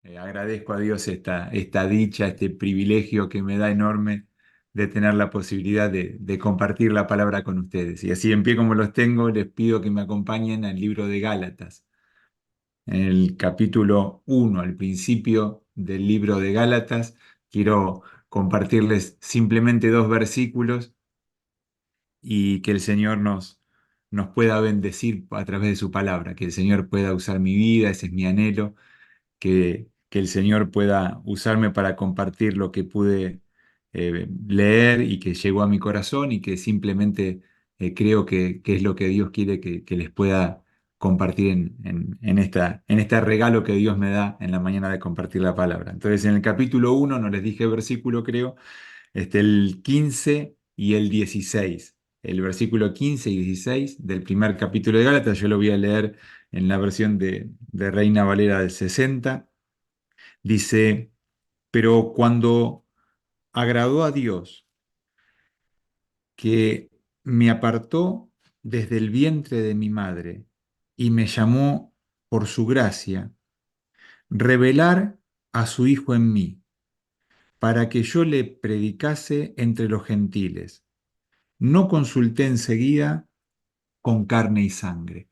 Agradezco a Dios esta dicha, este privilegio que me da enorme de tener la posibilidad de compartir la palabra con ustedes. Y así en pie como los tengo, les pido que me acompañen al libro de Gálatas, en el capítulo 1, al principio del libro de Gálatas. Quiero compartirles simplemente dos versículos y que el Señor nos pueda bendecir a través de su palabra, que el Señor pueda usar mi vida, ese es mi anhelo, que el Señor pueda usarme para compartir lo que pude leer y que llegó a mi corazón y que simplemente creo que es lo que Dios quiere que les pueda compartir en este regalo que Dios me da en la mañana de compartir la palabra. Entonces, en el capítulo 1, no les dije versículo, creo, el 15 y el 16. El versículo 15 y 16 del primer capítulo de Gálatas, yo lo voy a leer en la versión de Reina Valera del 60. Dice, pero cuando agradó a Dios, que me apartó desde el vientre de mi madre y me llamó por su gracia, revelar a su Hijo en mí, para que yo le predicase entre los gentiles. No consulté enseguida con carne y sangre.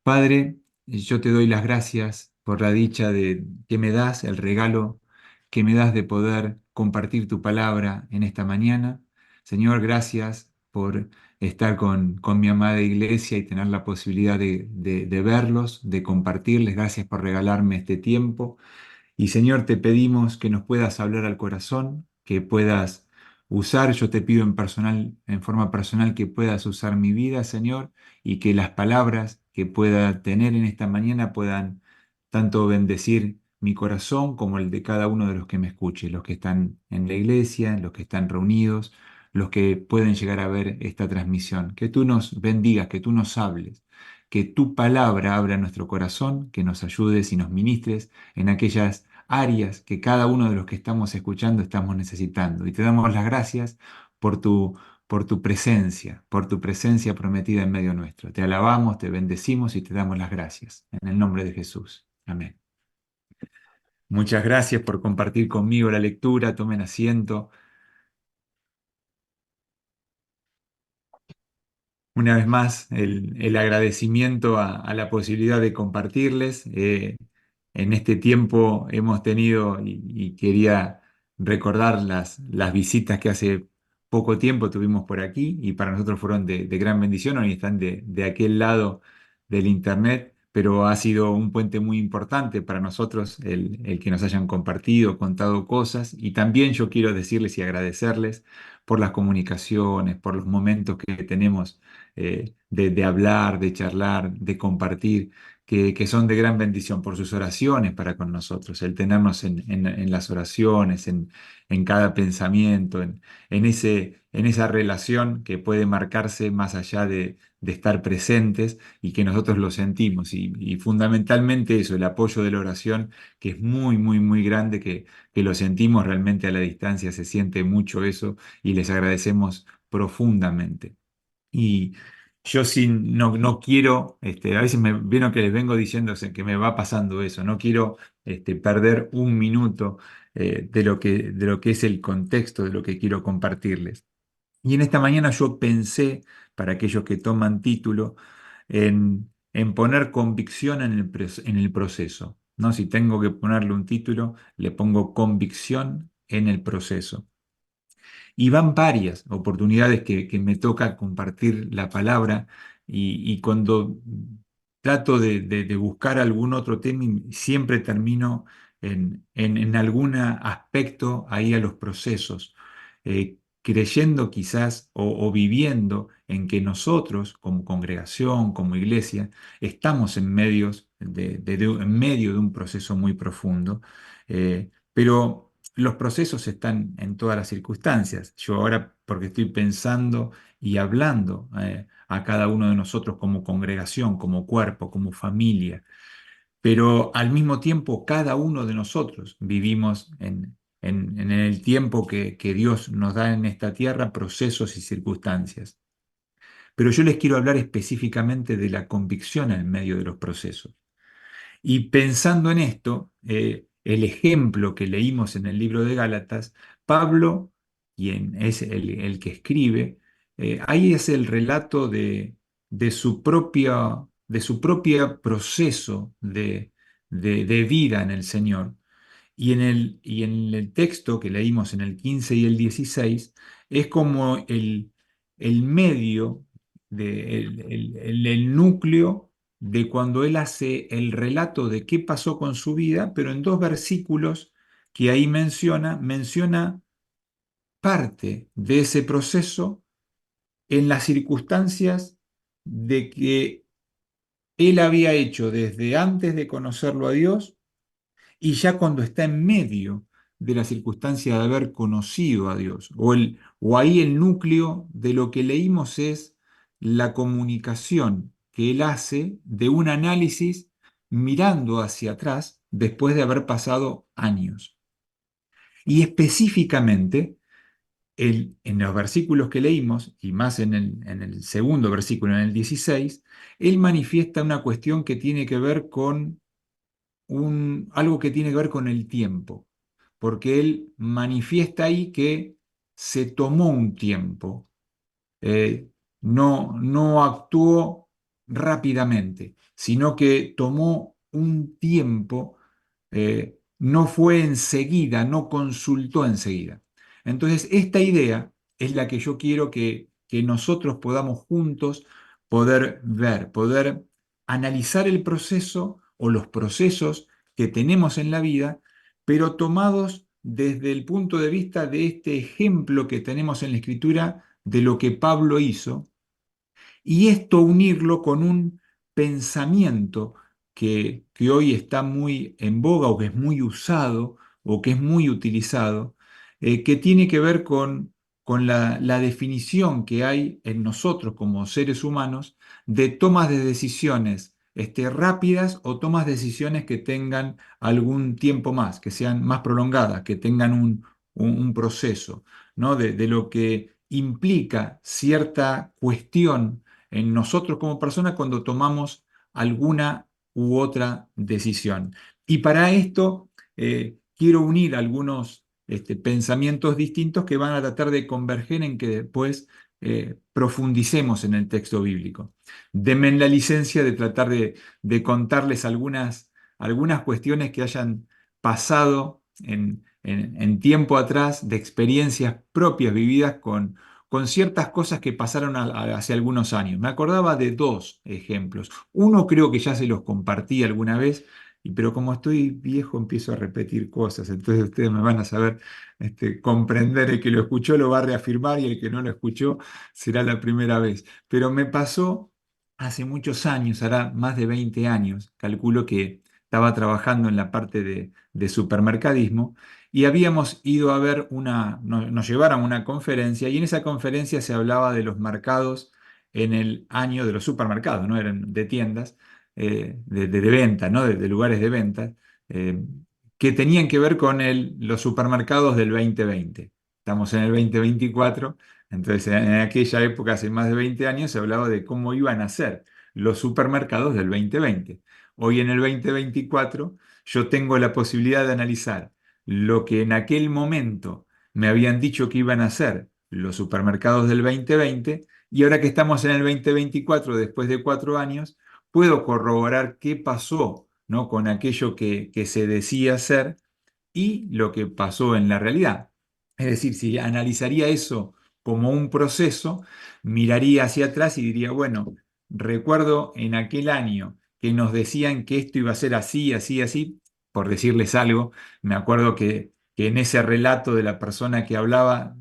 Padre, yo te doy las gracias por la dicha de que me das, el regalo que me das de poder compartir tu palabra en esta mañana. Señor, gracias por estar con mi amada iglesia y tener la posibilidad de verlos, de compartirles. Gracias por regalarme este tiempo. Y Señor, te pedimos que nos puedas hablar al corazón, que puedas usar, yo te pido en forma personal, que puedas usar mi vida, Señor, y que las palabras que pueda tener en esta mañana puedan tanto bendecir mi corazón como el de cada uno de los que me escuche, los que están en la iglesia, los que están reunidos, los que pueden llegar a ver esta transmisión. Que tú nos bendigas, que tú nos hables, que tu palabra abra nuestro corazón, que nos ayudes y nos ministres en aquellas áreas que cada uno de los que estamos escuchando estamos necesitando. Y te damos las gracias por por tu presencia prometida en medio nuestro. Te alabamos, te bendecimos y te damos las gracias. En el nombre de Jesús. Amén. Muchas gracias por compartir conmigo la lectura. Tomen asiento. Una vez más, el agradecimiento a la posibilidad de compartirles. En este tiempo hemos tenido, y quería recordar las visitas que hace poco tiempo tuvimos por aquí, y para nosotros fueron de gran bendición. Hoy están de aquel lado del internet, pero ha sido un puente muy importante para nosotros el que nos hayan compartido, contado cosas, y también yo quiero decirles y agradecerles por las comunicaciones, por los momentos que tenemos de hablar, de charlar, de compartir, que son de gran bendición por sus oraciones para con nosotros, el tenernos en las oraciones, en cada pensamiento, en esa relación que puede marcarse más allá de estar presentes y que nosotros lo sentimos. Y fundamentalmente eso, el apoyo de la oración, que es muy, muy, muy grande, que lo sentimos realmente a la distancia, se siente mucho eso y les agradecemos profundamente. Y yo no quiero, a veces me vieron que les vengo diciendo que me va pasando eso, no quiero perder un minuto de lo que es el contexto de lo que quiero compartirles. Y en esta mañana yo pensé, para aquellos que toman título, en poner convicción en el proceso, ¿no? Si tengo que ponerle un título, le pongo convicción en el proceso. Y van varias oportunidades que me toca compartir la palabra y cuando trato de buscar algún otro tema, siempre termino en algún aspecto ahí a los procesos, creyendo quizás o viviendo en que nosotros como congregación, como iglesia, estamos en medio de un proceso muy profundo, pero los procesos están en todas las circunstancias. Yo ahora, porque estoy pensando y hablando a cada uno de nosotros como congregación, como cuerpo, como familia, pero al mismo tiempo cada uno de nosotros vivimos en el tiempo que Dios nos da en esta tierra, procesos y circunstancias. Pero yo les quiero hablar específicamente de la convicción en medio de los procesos. Y pensando en esto, el ejemplo que leímos en el libro de Gálatas, Pablo, quien es el que escribe, ahí es el relato de su propio proceso de vida en el Señor. Y en el texto que leímos en el 15 y el 16 es como el medio, el núcleo de cuando él hace el relato de qué pasó con su vida, pero en dos versículos que ahí menciona parte de ese proceso en las circunstancias de que él había hecho desde antes de conocerlo a Dios y ya cuando está en medio de la circunstancia de haber conocido a Dios, o ahí el núcleo de lo que leímos es la comunicación que él hace de un análisis mirando hacia atrás después de haber pasado años. Y específicamente, en los versículos que leímos, y más en el segundo versículo, en el 16, él manifiesta una cuestión que tiene que ver con algo que tiene que ver con el tiempo, porque él manifiesta ahí que se tomó un tiempo, no actuó rápidamente, sino que tomó un tiempo, no fue enseguida, no consultó enseguida. Entonces, esta idea es la que yo quiero que nosotros podamos juntos poder ver, poder analizar el proceso o los procesos que tenemos en la vida, pero tomados desde el punto de vista de este ejemplo que tenemos en la Escritura de lo que Pablo hizo y esto unirlo con un pensamiento que hoy está muy en boga o que es muy usado o que es muy utilizado, que tiene que ver con la definición que hay en nosotros como seres humanos de tomas de decisiones rápidas o tomas de decisiones que tengan algún tiempo más, que sean más prolongadas, que tengan un proceso, ¿no? De lo que implica cierta cuestión en nosotros como personas cuando tomamos alguna u otra decisión. Y para esto quiero unir algunos pensamientos distintos que van a tratar de converger en que después profundicemos en el texto bíblico. Denme la licencia de tratar de contarles algunas cuestiones que hayan pasado en tiempo atrás de experiencias propias vividas con ciertas cosas que pasaron hace algunos años. Me acordaba de dos ejemplos. Uno creo que ya se los compartí alguna vez, pero como estoy viejo empiezo a repetir cosas, entonces ustedes me van a saber comprender. El que lo escuchó lo va a reafirmar y el que no lo escuchó será la primera vez. Pero me pasó hace muchos años, hará más de 20 años, calculo que estaba trabajando en la parte de supermercadismo y habíamos ido a ver nos llevaron a una conferencia y en esa conferencia se hablaba de los mercados en el año de los supermercados, ¿no? Eran de tiendas, de venta, ¿no? De lugares de venta, eh, que tenían que ver con los supermercados del 2020. Estamos en el 2024, entonces en aquella época, hace más de 20 años, se hablaba de cómo iban a ser los supermercados del 2020. Hoy en el 2024 yo tengo la posibilidad de analizar lo que en aquel momento me habían dicho que iban a ser los supermercados del 2020 y ahora que estamos en el 2024, después de 4 años, puedo corroborar qué pasó, ¿no? Con aquello que se decía ser y lo que pasó en la realidad. Es decir, si analizaría eso como un proceso, miraría hacia atrás y diría, bueno, recuerdo en aquel año que nos decían que esto iba a ser así, así, así, por decirles algo, me acuerdo que en ese relato de la persona que hablaba,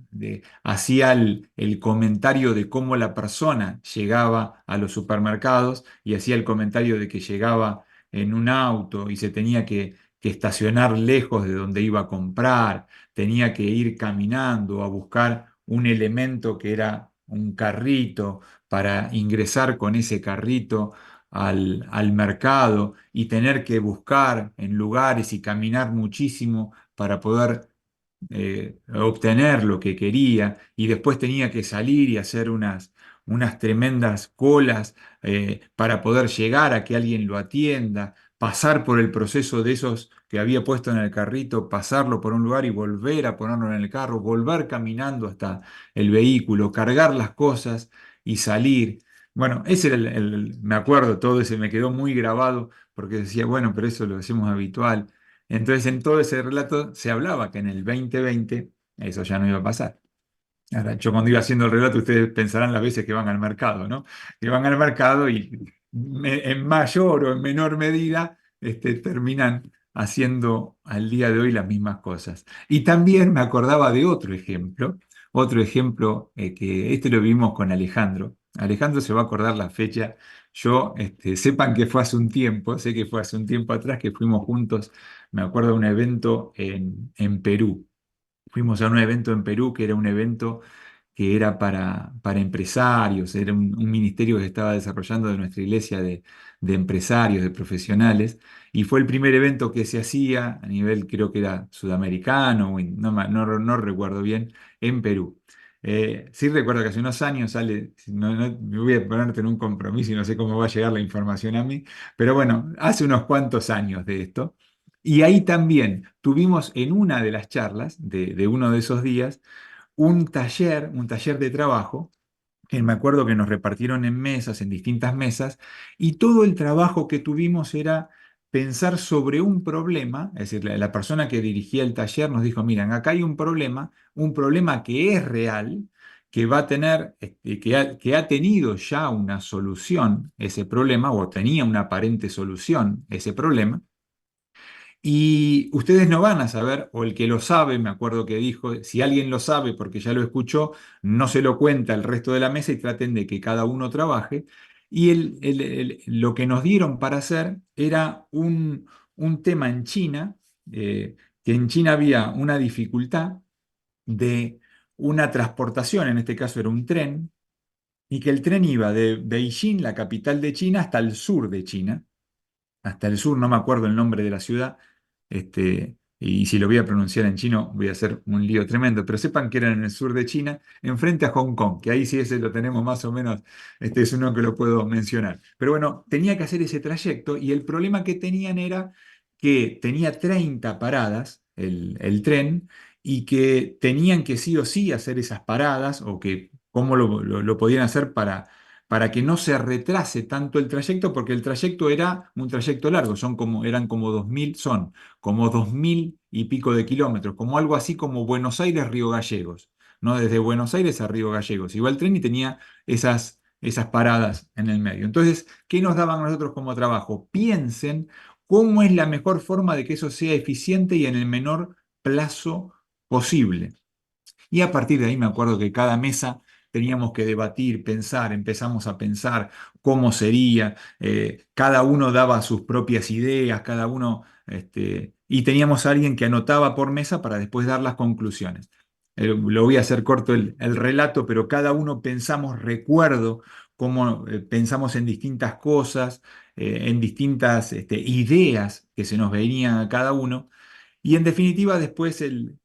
hacía el comentario de cómo la persona llegaba a los supermercados y hacía el comentario de que llegaba en un auto y se tenía que estacionar lejos de donde iba a comprar, tenía que ir caminando a buscar un elemento que era un carrito para ingresar con ese carrito al mercado y tener que buscar en lugares y caminar muchísimo para poder obtener lo que quería y después tenía que salir y hacer unas tremendas colas para poder llegar a que alguien lo atienda, pasar por el proceso de esos que había puesto en el carrito, pasarlo por un lugar y volver a ponerlo en el carro, volver caminando hasta el vehículo, cargar las cosas y salir. Bueno, ese era me acuerdo, todo ese me quedó muy grabado porque decía, bueno, pero eso lo hacemos habitual. Entonces, en todo ese relato se hablaba que en el 2020 eso ya no iba a pasar. Ahora, yo cuando iba haciendo el relato, ustedes pensarán las veces que van al mercado, ¿no? Que van al mercado y en mayor o en menor medida terminan haciendo al día de hoy las mismas cosas. Y también me acordaba de otro ejemplo que este lo vimos con Alejandro. Alejandro se va a acordar la fecha. Yo, sepan que fue hace un tiempo, sé que fue hace un tiempo atrás que fuimos juntos, me acuerdo de un evento en Perú. Fuimos a un evento en Perú que era un evento que era para empresarios, era un ministerio que se estaba desarrollando de nuestra iglesia de empresarios, de profesionales, y fue el primer evento que se hacía a nivel, creo que era sudamericano, o no recuerdo bien, en Perú. Sí recuerdo que hace unos años sale, me voy a ponerte en un compromiso y no sé cómo va a llegar la información a mí, pero bueno, hace unos cuantos años de esto. Y ahí también tuvimos en una de las charlas de uno de esos días, un taller de trabajo, que me acuerdo que nos repartieron en mesas, en distintas mesas, y todo el trabajo que tuvimos era pensar sobre un problema, es decir, la persona que dirigía el taller nos dijo, miren, acá hay un problema que es real, que va a tener, que ha tenido ya una solución ese problema, o tenía una aparente solución ese problema, y ustedes no van a saber, o el que lo sabe, me acuerdo que dijo, si alguien lo sabe porque ya lo escuchó, no se lo cuenta al resto de la mesa y traten de que cada uno trabaje. Y lo que nos dieron para hacer era un tema en China, que en China había una dificultad de una transportación, en este caso era un tren, y que el tren iba de Beijing, la capital de China, hasta el sur de China hasta el sur, no me acuerdo el nombre de la ciudad, y si lo voy a pronunciar en chino voy a hacer un lío tremendo, pero sepan que eran en el sur de China, enfrente a Hong Kong, que ahí sí ese lo tenemos más o menos, este es uno que lo puedo mencionar. Pero bueno, tenía que hacer ese trayecto y el problema que tenían era que tenía 30 paradas el tren y que tenían que sí o sí hacer esas paradas o que cómo lo podían hacer para que no se retrase tanto el trayecto, porque el trayecto era un trayecto largo, eran como 2000, son como 2000 y pico de kilómetros, como algo así como Buenos Aires-Río Gallegos, ¿no? Desde Buenos Aires a Río Gallegos. Iba el tren y tenía esas paradas en el medio. Entonces, ¿qué nos daban a nosotros como trabajo? Piensen cómo es la mejor forma de que eso sea eficiente y en el menor plazo posible. Y a partir de ahí me acuerdo que cada mesa teníamos que debatir, pensar, empezamos a pensar cómo sería, cada uno daba sus propias ideas, cada uno, y teníamos a alguien que anotaba por mesa para después dar las conclusiones. Lo voy a hacer corto el relato, pero cada uno pensamos, recuerdo cómo pensamos en distintas cosas, en distintas ideas que se nos venían a cada uno. Y en definitiva, después el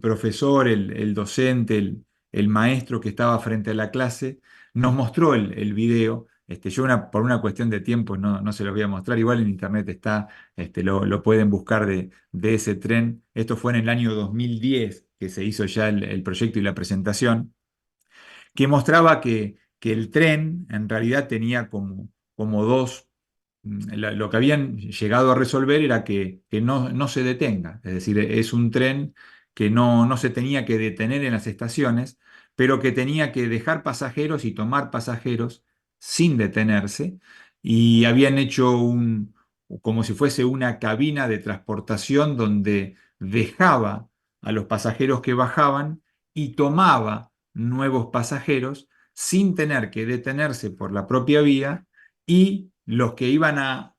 profesor, el docente, el maestro que estaba frente a la clase, nos mostró el video. Yo por una cuestión de tiempo no se los voy a mostrar, igual en internet está, lo pueden buscar de ese tren. Esto fue en el año 2010 que se hizo ya el proyecto y la presentación que mostraba que el tren en realidad tenía como dos, lo que habían llegado a resolver era que no se detenga, es decir, es un tren que no se tenía que detener en las estaciones, pero que tenía que dejar pasajeros y tomar pasajeros sin detenerse, y habían hecho como si fuese una cabina de transportación donde dejaba a los pasajeros que bajaban y tomaba nuevos pasajeros sin tener que detenerse por la propia vía y los que iban a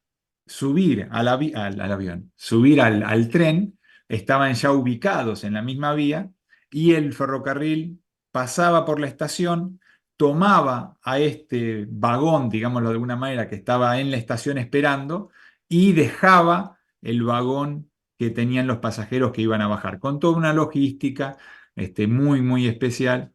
subir al avión, subir al tren, estaban ya ubicados en la misma vía y el ferrocarril pasaba por la estación, tomaba a este vagón, digámoslo de alguna manera, que estaba en la estación esperando y dejaba el vagón que tenían los pasajeros que iban a bajar, con toda una logística muy, muy especial.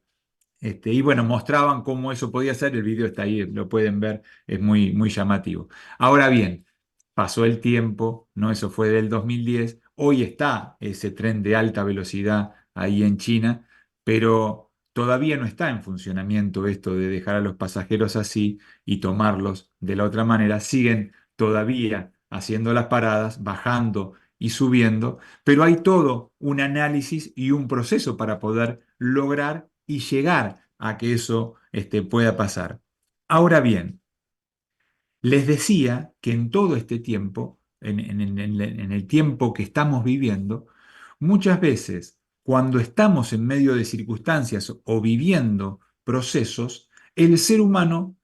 Y bueno, mostraban cómo eso podía ser, el video está ahí, lo pueden ver, es muy, muy llamativo. Ahora bien, pasó el tiempo, ¿no? Eso fue del 2010. Hoy está ese tren de alta velocidad ahí en China, pero todavía no está en funcionamiento esto de dejar a los pasajeros así y tomarlos de la otra manera. Siguen todavía haciendo las paradas, bajando y subiendo, pero hay todo un análisis y un proceso para poder lograr y llegar a que eso pueda pasar. Ahora bien, les decía que en todo este tiempo, en el tiempo que estamos viviendo, muchas veces cuando estamos en medio de circunstancias o viviendo procesos, el ser humano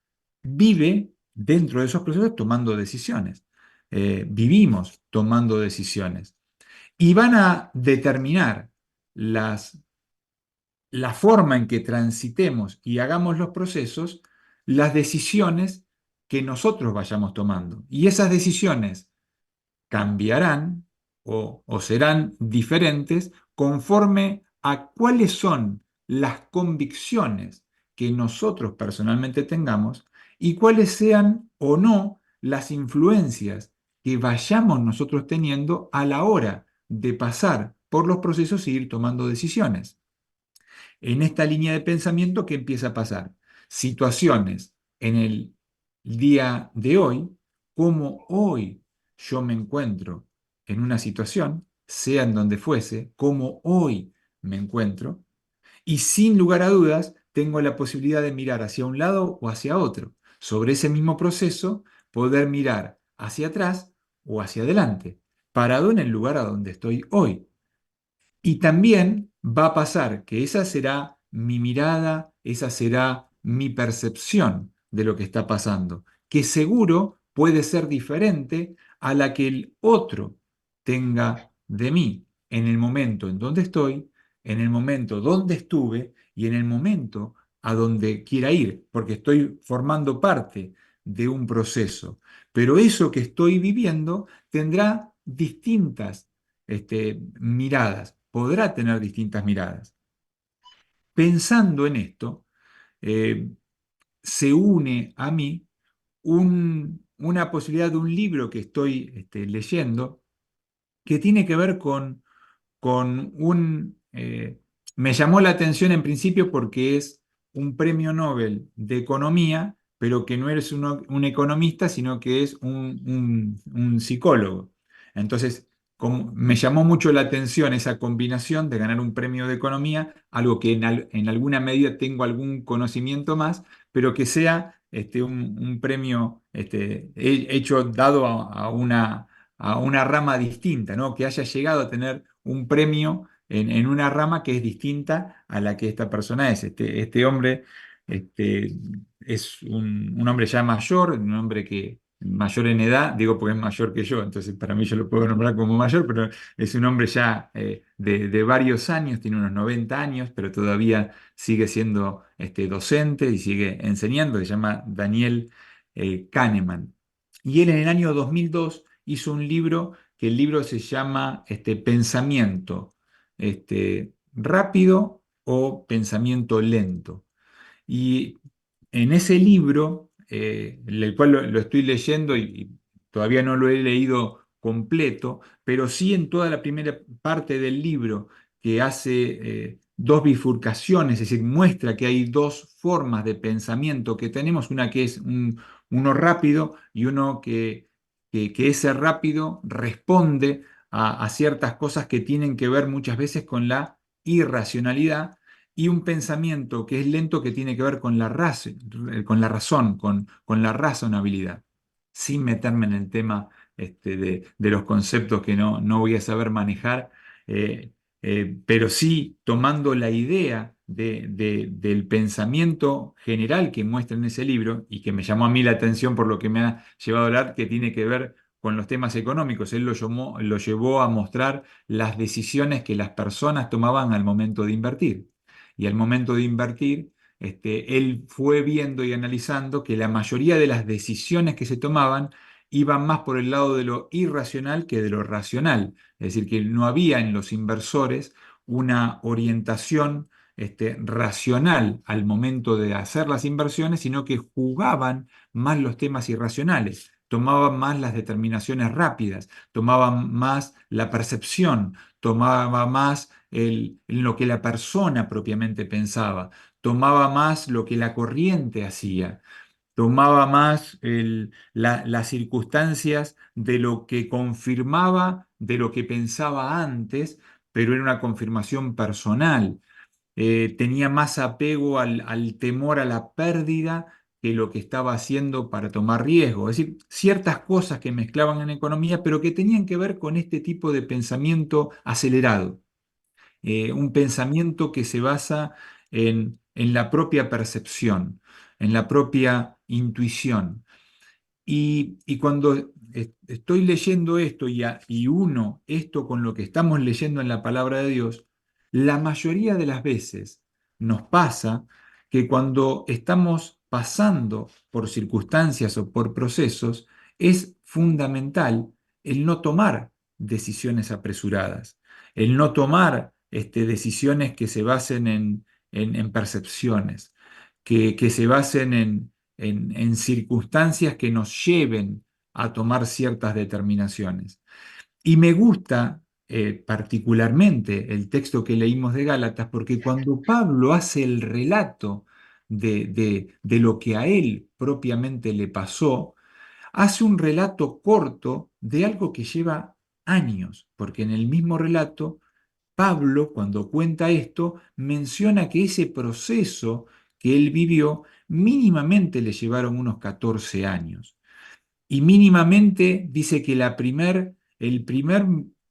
vive dentro de esos procesos tomando decisiones. Vivimos tomando decisiones y van a determinar las la forma en que transitemos y hagamos los procesos, las decisiones que nosotros vayamos tomando. Y esas decisiones cambiarán o serán diferentes conforme a cuáles son las convicciones que nosotros personalmente tengamos y cuáles sean o no las influencias que vayamos nosotros teniendo a la hora de pasar por los procesos y ir tomando decisiones. En esta línea de pensamiento, ¿qué empieza a pasar? Situaciones en el día de hoy, como hoy yo me encuentro en una situación, sea en donde fuese, como hoy me encuentro, y sin lugar a dudas tengo la posibilidad de mirar hacia un lado o hacia otro. Sobre ese mismo proceso, poder mirar hacia atrás o hacia adelante, parado en el lugar a donde estoy hoy. Y también va a pasar que esa será mi mirada, esa será mi percepción de lo que está pasando, que seguro puede ser diferente a la que el otro tenga de mí en el momento en donde estoy, en el momento donde estuve y en el momento a donde quiera ir, porque estoy formando parte de un proceso. Pero eso que estoy viviendo tendrá distintas miradas, podrá tener distintas miradas. Pensando en esto, eh, se une a mí una posibilidad de un libro que estoy leyendo que tiene que ver con me llamó la atención en principio porque es un premio Nobel de economía, pero que no es un economista, sino que es un psicólogo. Entonces, me llamó mucho la atención esa combinación de ganar un premio de economía, algo que en alguna medida tengo algún conocimiento más, pero que sea un premio hecho, dado a una rama distinta, ¿no? Que haya llegado a tener un premio en una rama que es distinta a la que esta persona es. Este hombre este, es un hombre ya mayor, un hombre que mayor en edad, digo porque es mayor que yo, entonces para mí yo lo puedo nombrar como mayor, pero es un hombre ya de varios años, tiene unos 90 años, pero todavía sigue siendo docente y sigue enseñando, se llama Daniel Kahneman. Y él en el año 2002 hizo un libro que el libro se llama Pensamiento rápido o pensamiento lento. Y en ese libro, el cual lo estoy leyendo y todavía no lo he leído completo, pero sí en toda la primera parte del libro que hace dos bifurcaciones, es decir, muestra que hay dos formas de pensamiento que tenemos, una que es uno rápido y uno que ese rápido responde a ciertas cosas que tienen que ver muchas veces con la irracionalidad y un pensamiento que es lento que tiene que ver con la razón, con la razonabilidad, sin meterme en el tema de los conceptos que no voy a saber manejar, eh, pero sí tomando la idea del pensamiento general que muestra en ese libro y que me llamó a mí la atención por lo que me ha llevado a hablar, que tiene que ver con los temas económicos. Él lo llevó a mostrar las decisiones que las personas tomaban al momento de invertir. Y al momento de invertir, él fue viendo y analizando que la mayoría de las decisiones que se tomaban iban más por el lado de lo irracional que de lo racional. Es decir, que no había en los inversores una orientación racional al momento de hacer las inversiones, sino que jugaban más los temas irracionales. tomaba más las determinaciones rápidas, tomaba más la percepción, tomaba más lo que la persona propiamente pensaba, tomaba más lo que la corriente hacía, tomaba más las circunstancias de lo que confirmaba, de lo que pensaba antes, pero era una confirmación personal. Tenía más apego al temor a la pérdida que lo que estaba haciendo para tomar riesgo. Es decir, ciertas cosas que mezclaban en economía, pero que tenían que ver con este tipo de pensamiento acelerado, un pensamiento que se basa en la propia percepción, en la propia intuición. Y cuando estoy leyendo esto y uno esto con lo que estamos leyendo en la palabra de Dios, la mayoría de las veces nos pasa que cuando estamos pasando por circunstancias o por procesos, es fundamental el no tomar decisiones apresuradas, el no tomar decisiones que se basen en percepciones, que se basen en circunstancias que nos lleven a tomar ciertas determinaciones. Y me gusta particularmente el texto que leímos de Gálatas, porque cuando Pablo hace el relato de lo que a él propiamente le pasó, hace un relato corto de algo que lleva años, porque en el mismo relato Pablo, cuando cuenta esto, menciona que ese proceso que él vivió mínimamente le llevaron unos 14 años. Y mínimamente dice que el primer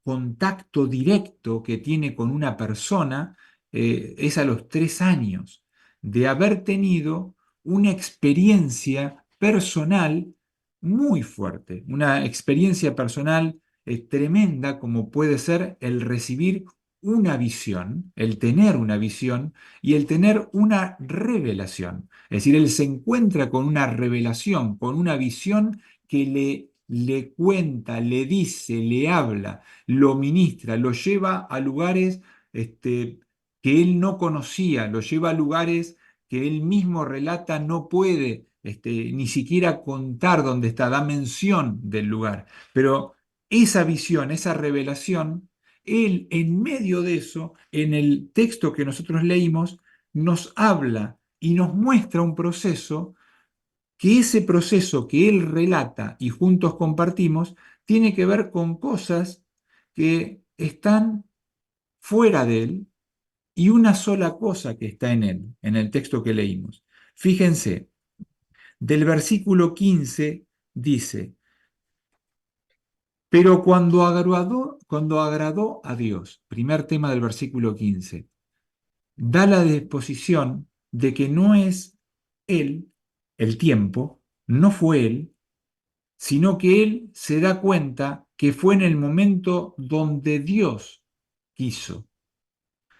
contacto directo que tiene con una persona es a los 3 años de haber tenido una experiencia personal muy fuerte, una experiencia personal tremenda como puede ser el recibir una visión, el tener una visión y el tener una revelación. Es decir, él se encuentra con una revelación, con una visión que le cuenta, le dice, le habla, lo ministra, lo lleva a lugares que él no conocía, lo lleva a lugares que él mismo relata no puede ni siquiera contar dónde está, da mención del lugar. Pero esa visión, esa revelación, él en medio de eso, en el texto que nosotros leímos, nos habla y nos muestra un proceso que ese proceso que él relata y juntos compartimos tiene que ver con cosas que están fuera de él y una sola cosa que está en él, en el texto que leímos. Fíjense, del versículo 15 dice, pero cuando agradó a Dios, primer tema del versículo 15, da la disposición de que no es él el tiempo, no fue él, sino que él se da cuenta que fue en el momento donde Dios quiso.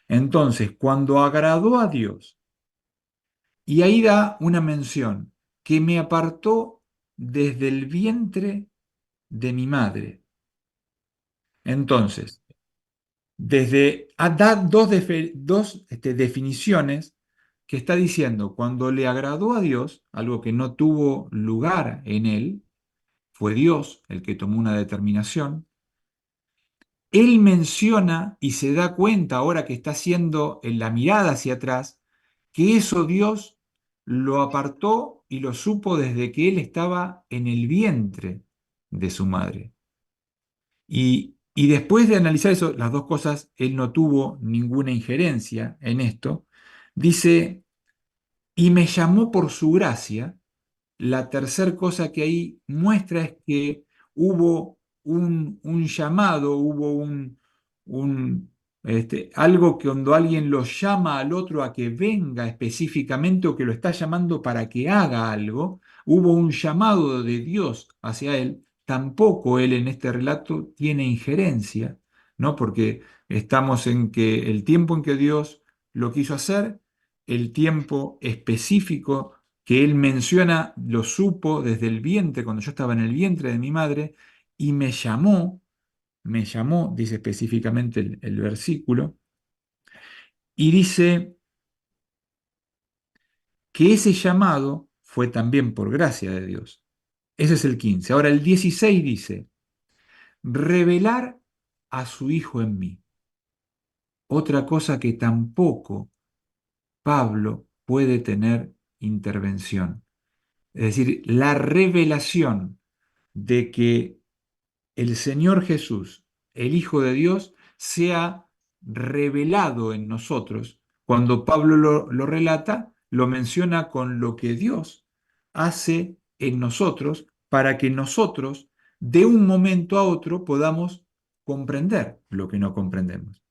Entonces, cuando agradó a Dios, y ahí da una mención, que me apartó desde el vientre de mi madre. Entonces, da dos definiciones que está diciendo, cuando le agradó a Dios, algo que no tuvo lugar en él, fue Dios el que tomó una determinación. Él menciona y se da cuenta ahora que está haciendo en la mirada hacia atrás, que eso Dios lo apartó y lo supo desde que él estaba en el vientre de su madre. Y después de analizar eso, las dos cosas, él no tuvo ninguna injerencia en esto, dice, y me llamó por su gracia. La tercera cosa que ahí muestra es que hubo un llamado, hubo algo que cuando alguien lo llama al otro a que venga específicamente o que lo está llamando para que haga algo, hubo un llamado de Dios hacia él. Tampoco él en este relato tiene injerencia, ¿no? Porque estamos en que el tiempo en que Dios lo quiso hacer, el tiempo específico que él menciona, lo supo desde el vientre, cuando yo estaba en el vientre de mi madre, y me llamó, dice específicamente el versículo, y dice que ese llamado fue también por gracia de Dios. Ese es el 15. Ahora el 16 dice, revelar a su Hijo en mí. Otra cosa que tampoco Pablo puede tener intervención. Es decir, la revelación de que el Señor Jesús, el Hijo de Dios, sea revelado en nosotros. Cuando Pablo lo relata, lo menciona con lo que Dios hace en nosotros para que nosotros, de un momento a otro, podamos comprender lo que no comprendemos,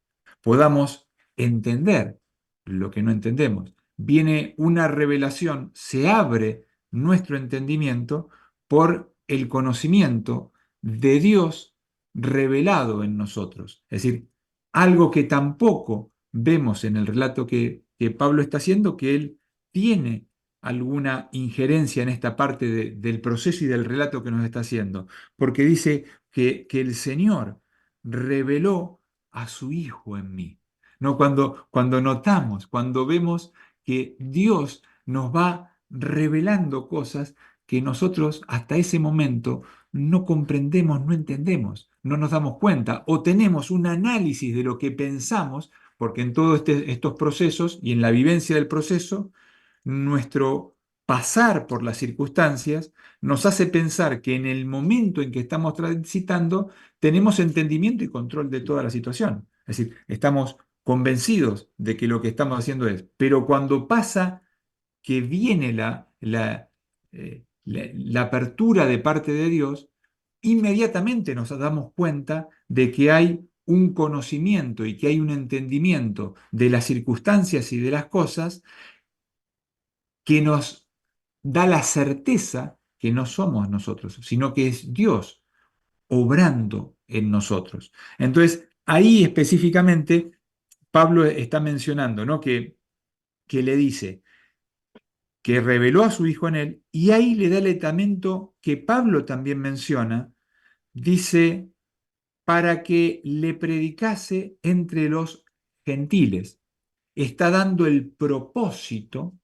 podamos entender lo que no entendemos. Viene una revelación, se abre nuestro entendimiento por el conocimiento de Dios revelado en nosotros. Es decir, algo que tampoco vemos en el relato que Pablo está haciendo, que él tiene alguna injerencia en esta parte del proceso y del relato que nos está haciendo, porque dice que el Señor reveló a su Hijo en mí. ¿No? Cuando notamos, cuando vemos que Dios nos va revelando cosas que nosotros hasta ese momento no comprendemos, no entendemos, no nos damos cuenta o tenemos un análisis de lo que pensamos, porque en todos estos procesos y en la vivencia del proceso, nuestro pasar por las circunstancias nos hace pensar que en el momento en que estamos transitando tenemos entendimiento y control de toda la situación. Es decir, estamos convencidos de que lo que estamos haciendo es, pero cuando pasa que viene la apertura de parte de Dios, inmediatamente nos damos cuenta de que hay un conocimiento y que hay un entendimiento de las circunstancias y de las cosas que nos da la certeza que no somos nosotros, sino que es Dios obrando en nosotros. Entonces, ahí específicamente, Pablo está mencionando, ¿no? Que le dice que reveló a su Hijo en él, y ahí le da el etamento que Pablo también menciona, dice, para que le predicase entre los gentiles. Está dando el propósito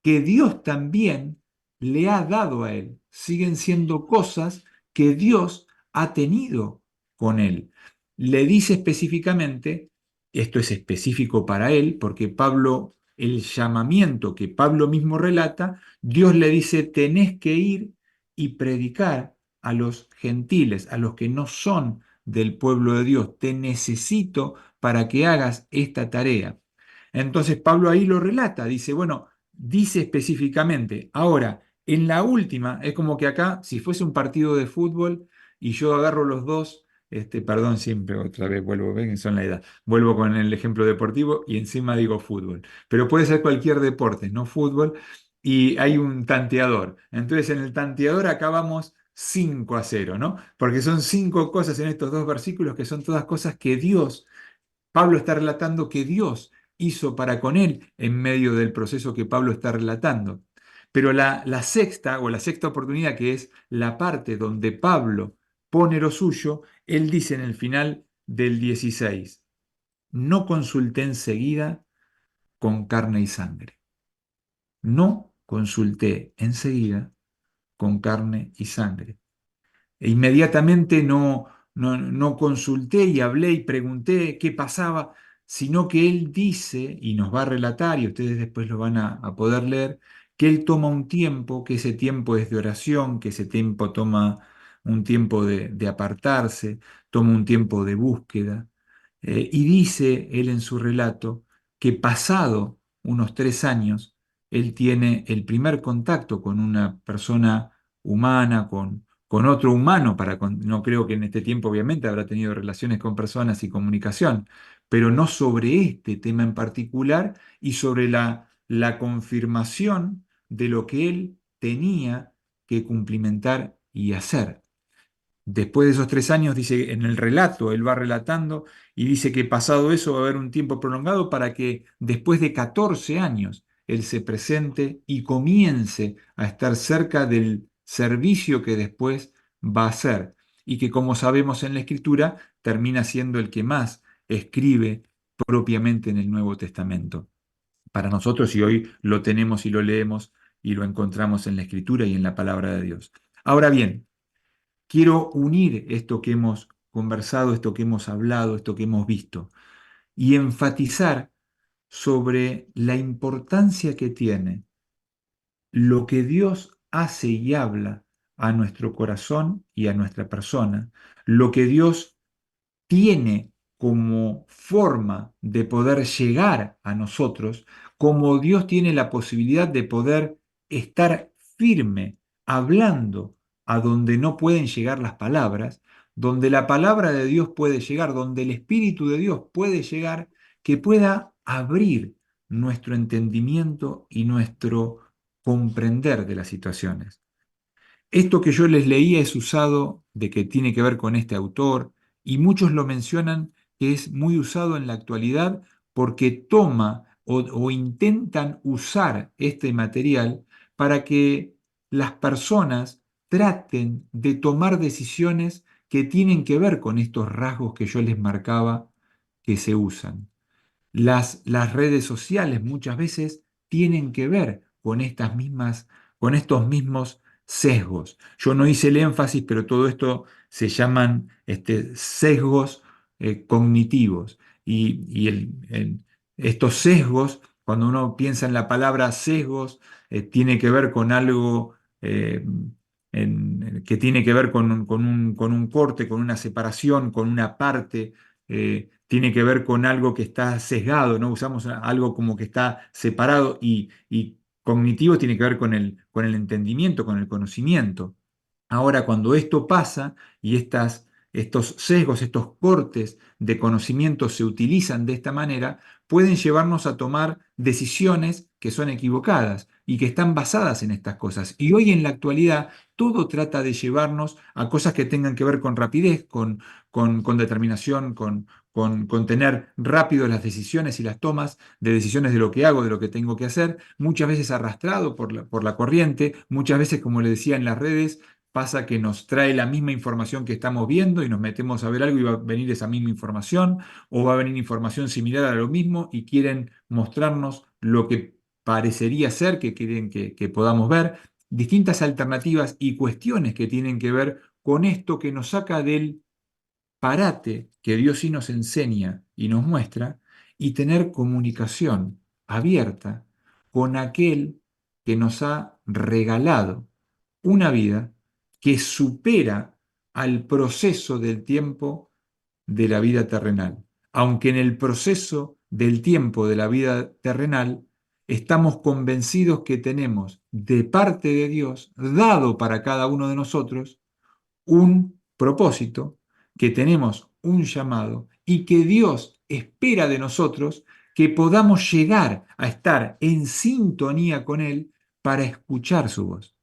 que Dios también le ha dado a él. Siguen siendo cosas que Dios ha tenido con él. Le dice específicamente, esto es específico para él, porque Pablo, el llamamiento que Pablo mismo relata, Dios le dice, tenés que ir y predicar a los gentiles, a los que no son del pueblo de Dios. Te necesito para que hagas esta tarea. Entonces Pablo ahí lo relata, dice, bueno, dice específicamente. Ahora, en la última, es como que acá, si fuese un partido de fútbol y yo agarro los dos, perdón, siempre otra vez vuelvo, ven, son la edad, vuelvo con el ejemplo deportivo y encima digo fútbol, pero puede ser cualquier deporte, no fútbol, y hay un tanteador. Entonces en el tanteador acá vamos 5-0, ¿no? Porque son 5 cosas en estos dos versículos que son todas cosas que Dios Pablo está relatando que Dios hizo para con él en medio del proceso que Pablo está relatando. Pero la sexta o la sexta oportunidad, que es la parte donde Pablo pone lo suyo, él dice en el final del 16, no consulté enseguida con carne y sangre. No consulté enseguida con carne y sangre. E inmediatamente no consulté y hablé y pregunté qué pasaba, sino que él dice, y nos va a relatar, y ustedes después lo van a poder leer, que él toma un tiempo, que ese tiempo es de oración, que ese tiempo toma un tiempo de apartarse, toma un tiempo de búsqueda. Y dice él en su relato que pasado unos 3 años, él tiene el primer contacto con una persona humana, con otro humano, no creo que en este tiempo obviamente habrá tenido relaciones con personas y comunicación, pero no sobre este tema en particular y sobre la confirmación de lo que él tenía que cumplimentar y hacer. Después de esos 3 años, dice en el relato, él va relatando y dice que pasado eso va a haber un tiempo prolongado para que después de 14 años él se presente y comience a estar cerca del servicio que después va a hacer y que como sabemos en la Escritura termina siendo el que más escribe propiamente en el Nuevo Testamento. Para nosotros y hoy lo tenemos y lo leemos y lo encontramos en la Escritura y en la palabra de Dios. Ahora bien, quiero unir esto que hemos conversado, esto que hemos hablado, esto que hemos visto, y enfatizar sobre la importancia que tiene lo que Dios hace y habla a nuestro corazón y a nuestra persona, lo que Dios tiene como forma de poder llegar a nosotros, como Dios tiene la posibilidad de poder estar firme, hablando a donde no pueden llegar las palabras, donde la palabra de Dios puede llegar, donde el Espíritu de Dios puede llegar, que pueda abrir nuestro entendimiento y nuestro comprender de las situaciones. Esto que yo les leía es usado de que tiene que ver con este autor y muchos lo mencionan que es muy usado en la actualidad porque toma o intentan usar este material para que las personas traten de tomar decisiones que tienen que ver con estos rasgos que yo les marcaba que se usan. Las redes sociales muchas veces tienen que ver con con estos mismos sesgos. Yo no hice el énfasis, pero todo esto se llaman sesgos cognitivos. Estos sesgos, cuando uno piensa en la palabra sesgos, tiene que ver con algo que tiene que ver con un corte, con una separación, con una parte tiene que ver con algo que está sesgado, ¿no? Usamos algo como que está separado y cognitivo tiene que ver con el entendimiento, con el conocimiento. Ahora, cuando esto pasa y estos sesgos, estos cortes de conocimiento se utilizan de esta manera, pueden llevarnos a tomar decisiones que son equivocadas y que están basadas en estas cosas. Y hoy en la actualidad todo trata de llevarnos a cosas que tengan que ver con rapidez, con determinación, con tener rápido las decisiones y las tomas de decisiones de lo que hago, de lo que tengo que hacer, muchas veces arrastrado por la corriente, muchas veces, como le decía en las redes, pasa que nos trae la misma información que estamos viendo y nos metemos a ver algo y va a venir esa misma información o va a venir información similar a lo mismo y quieren mostrarnos lo que parecería ser que quieren que podamos ver, distintas alternativas y cuestiones que tienen que ver con esto que nos saca del parate que Dios sí nos enseña y nos muestra y tener comunicación abierta con aquel que nos ha regalado una vida que supera al proceso del tiempo de la vida terrenal. Aunque en el proceso del tiempo de la vida terrenal estamos convencidos que tenemos de parte de Dios, dado para cada uno de nosotros, un propósito, que tenemos un llamado y que Dios espera de nosotros que podamos llegar a estar en sintonía con Él para escuchar su voz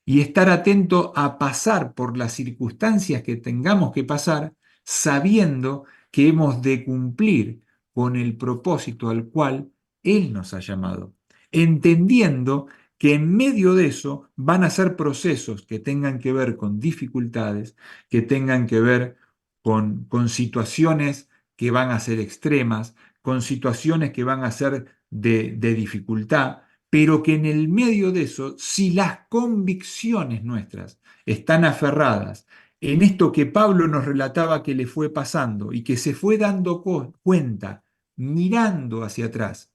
y estar atento a pasar por las circunstancias que tengamos que pasar, sabiendo que hemos de cumplir con el propósito al cual Él nos ha llamado, entendiendo que en medio de eso van a ser procesos que tengan que ver con dificultades, que tengan que ver con situaciones que van a ser extremas, con situaciones que van a ser de dificultad, pero que en el medio de eso, si las convicciones nuestras están aferradas en esto que Pablo nos relataba que le fue pasando y que se fue dando cuenta, mirando hacia atrás,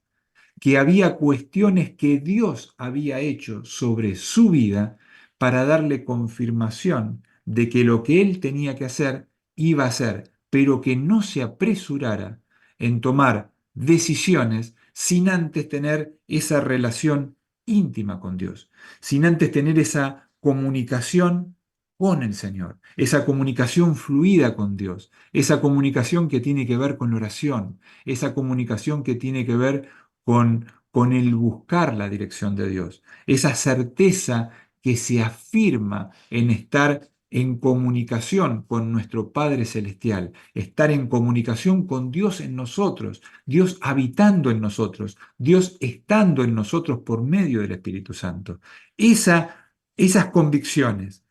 que había cuestiones que Dios había hecho sobre su vida para darle confirmación de que lo que él tenía que hacer iba a hacer, pero que no se apresurara en tomar decisiones sin antes tener esa relación íntima con Dios, sin antes tener esa comunicación con el Señor, esa comunicación fluida con Dios, esa comunicación que tiene que ver con la oración, esa comunicación que tiene que ver con el buscar la dirección de Dios, esa certeza que se afirma en estar en comunicación con nuestro Padre Celestial, estar en comunicación con Dios en nosotros, Dios habitando en nosotros, Dios estando en nosotros por medio del Espíritu Santo. Esas convicciones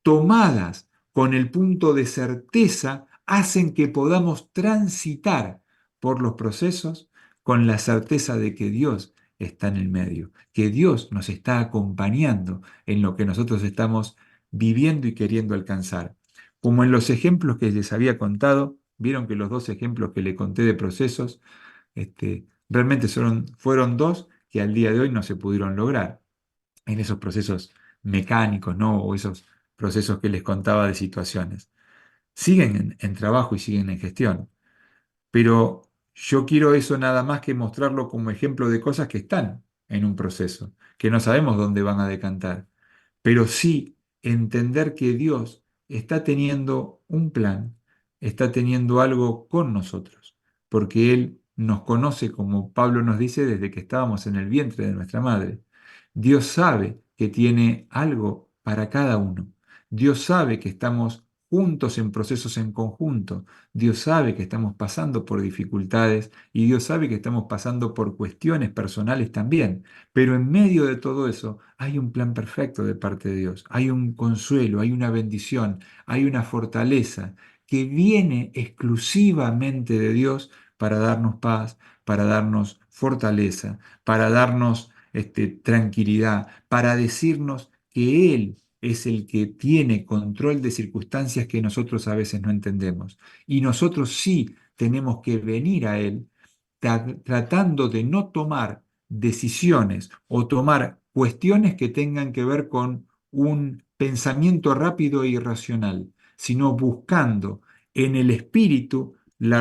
tomadas con el punto de certeza hacen que podamos transitar por los procesos con la certeza de que Dios está en el medio, que Dios nos está acompañando en lo que nosotros estamos viviendo y queriendo alcanzar. Como en los ejemplos que les había contado, vieron que los dos ejemplos que le conté de procesos, realmente fueron dos que al día de hoy no se pudieron lograr en esos procesos mecánicos, ¿no? O esos procesos que les contaba de situaciones. Siguen en trabajo y siguen en gestión, pero yo quiero eso nada más que mostrarlo como ejemplo de cosas que están en un proceso, que no sabemos dónde van a decantar, pero sí entender que Dios está teniendo un plan, está teniendo algo con nosotros, porque Él nos conoce, como Pablo nos dice, desde que estábamos en el vientre de nuestra madre. Dios sabe que tiene algo para cada uno. Dios sabe que estamos juntos en procesos en conjunto. Dios sabe que estamos pasando por dificultades y Dios sabe que estamos pasando por cuestiones personales también. Pero en medio de todo eso hay un plan perfecto de parte de Dios. Hay un consuelo, hay una bendición, hay una fortaleza que viene exclusivamente de Dios para darnos paz, para darnos fortaleza, para darnos tranquilidad, para decirnos que Él es el que tiene control de circunstancias que nosotros a veces no entendemos. Y nosotros sí tenemos que venir a Él tratando de no tomar decisiones o tomar cuestiones que tengan que ver con un pensamiento rápido e irracional, sino buscando en el espíritu la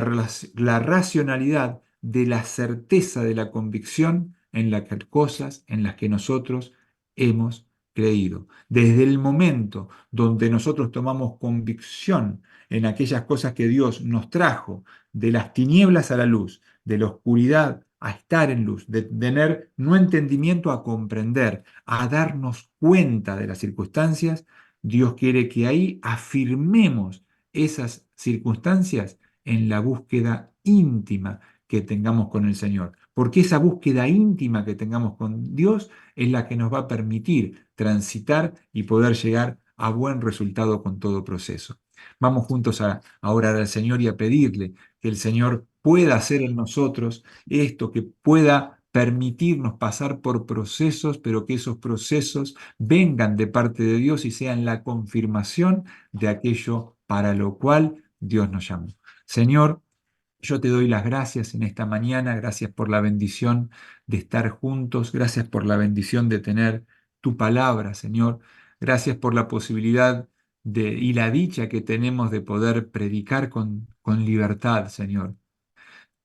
racionalidad de la certeza de la convicción en las cosas en las que nosotros hemos creído. Desde el momento donde nosotros tomamos convicción en aquellas cosas que Dios nos trajo, de las tinieblas a la luz, de la oscuridad a estar en luz, de tener no entendimiento a comprender, a darnos cuenta de las circunstancias, Dios quiere que ahí afirmemos esas circunstancias en la búsqueda íntima que tengamos con el Señor. Porque esa búsqueda íntima que tengamos con Dios es la que nos va a permitir transitar y poder llegar a buen resultado con todo proceso. Vamos juntos a orar al Señor y a pedirle que el Señor pueda hacer en nosotros esto, que pueda permitirnos pasar por procesos, pero que esos procesos vengan de parte de Dios y sean la confirmación de aquello para lo cual Dios nos llamó. Señor, yo te doy las gracias en esta mañana, gracias por la bendición de estar juntos, gracias por la bendición de tener tu palabra, Señor, gracias por la posibilidad y la dicha que tenemos de poder predicar con libertad, Señor.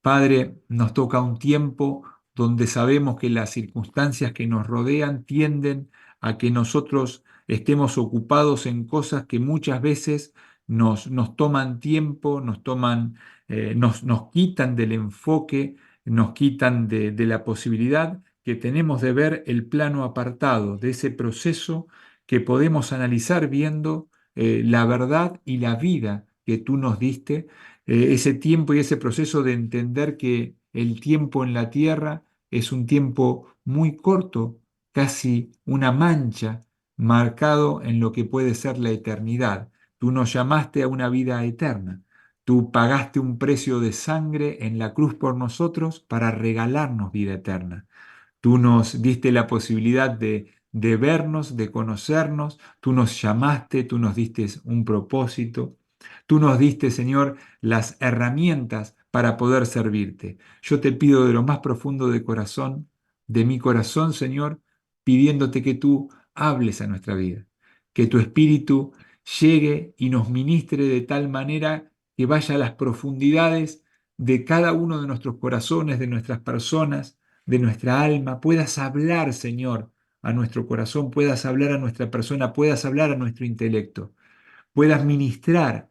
Padre, nos toca un tiempo donde sabemos que las circunstancias que nos rodean tienden a que nosotros estemos ocupados en cosas que muchas veces nos toman tiempo, nos quitan del enfoque, nos quitan de la posibilidad que tenemos de ver el plano apartado de ese proceso que podemos analizar viendo la verdad y la vida que tú nos diste, ese tiempo y ese proceso de entender que el tiempo en la tierra es un tiempo muy corto, casi una mancha, marcado en lo que puede ser la eternidad. Tú nos llamaste a una vida eterna. Tú pagaste un precio de sangre en la cruz por nosotros para regalarnos vida eterna. Tú nos diste la posibilidad de vernos, de conocernos, tú nos llamaste, tú nos diste un propósito, tú nos diste, Señor, las herramientas para poder servirte. Yo te pido de lo más profundo de mi corazón, Señor, pidiéndote que tú hables a nuestra vida, que tu espíritu llegue y nos ministre de tal manera que vaya a las profundidades de cada uno de nuestros corazones, de nuestras personas, de nuestra alma, puedas hablar, Señor, a nuestro corazón, puedas hablar a nuestra persona, puedas hablar a nuestro intelecto, puedas ministrar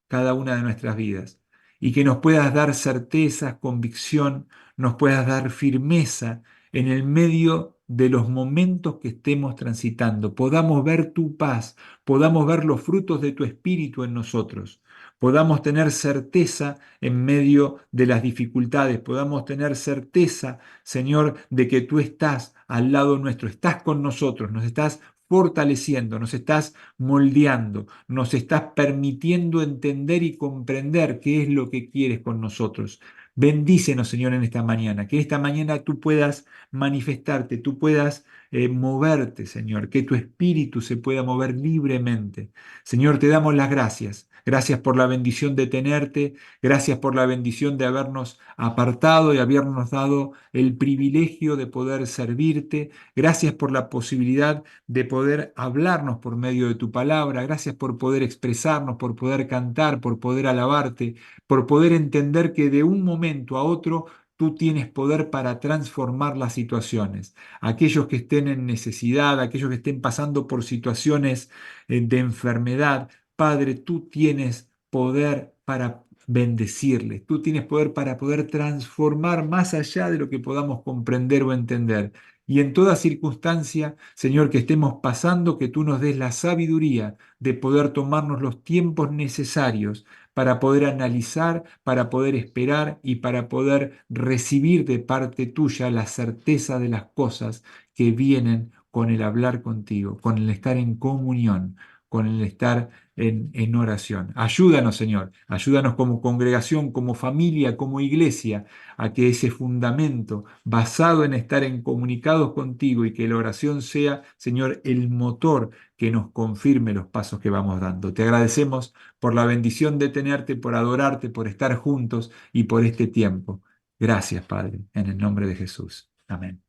cada una de nuestras vidas y que nos puedas dar certeza, convicción, nos puedas dar firmeza en el medio de los momentos que estemos transitando, podamos ver tu paz, podamos ver los frutos de tu espíritu en nosotros, podamos tener certeza en medio de las dificultades, podamos tener certeza, Señor, de que tú estás al lado nuestro, estás con nosotros, nos estás fortaleciendo, nos estás moldeando, nos estás permitiendo entender y comprender qué es lo que quieres con nosotros. Bendícenos, Señor, en esta mañana, que esta mañana tú puedas manifestarte, tú puedas moverte, Señor, que tu espíritu se pueda mover libremente. Señor, te damos las gracias. Gracias por la bendición de tenerte, gracias por la bendición de habernos apartado y habernos dado el privilegio de poder servirte. Gracias por la posibilidad de poder hablarnos por medio de tu palabra. Gracias por poder expresarnos, por poder cantar, por poder alabarte, por poder entender que de un momento a otro tú tienes poder para transformar las situaciones. Aquellos que estén en necesidad, aquellos que estén pasando por situaciones de enfermedad, Padre, tú tienes poder para bendecirles, tú tienes poder para poder transformar más allá de lo que podamos comprender o entender. Y en toda circunstancia, Señor, que estemos pasando, que tú nos des la sabiduría de poder tomarnos los tiempos necesarios para poder analizar, para poder esperar y para poder recibir de parte tuya la certeza de las cosas que vienen con el hablar contigo, con el estar en comunión, con el estar en oración. Ayúdanos, Señor, ayúdanos como congregación, como familia, como iglesia, a que ese fundamento basado en estar en comunicados contigo y que la oración sea, Señor, el motor que nos confirme los pasos que vamos dando. Te agradecemos por la bendición de tenerte, por adorarte, por estar juntos y por este tiempo. Gracias, Padre, en el nombre de Jesús. Amén.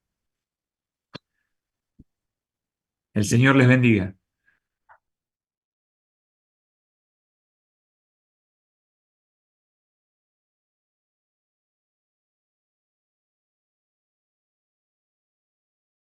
El Señor les bendiga.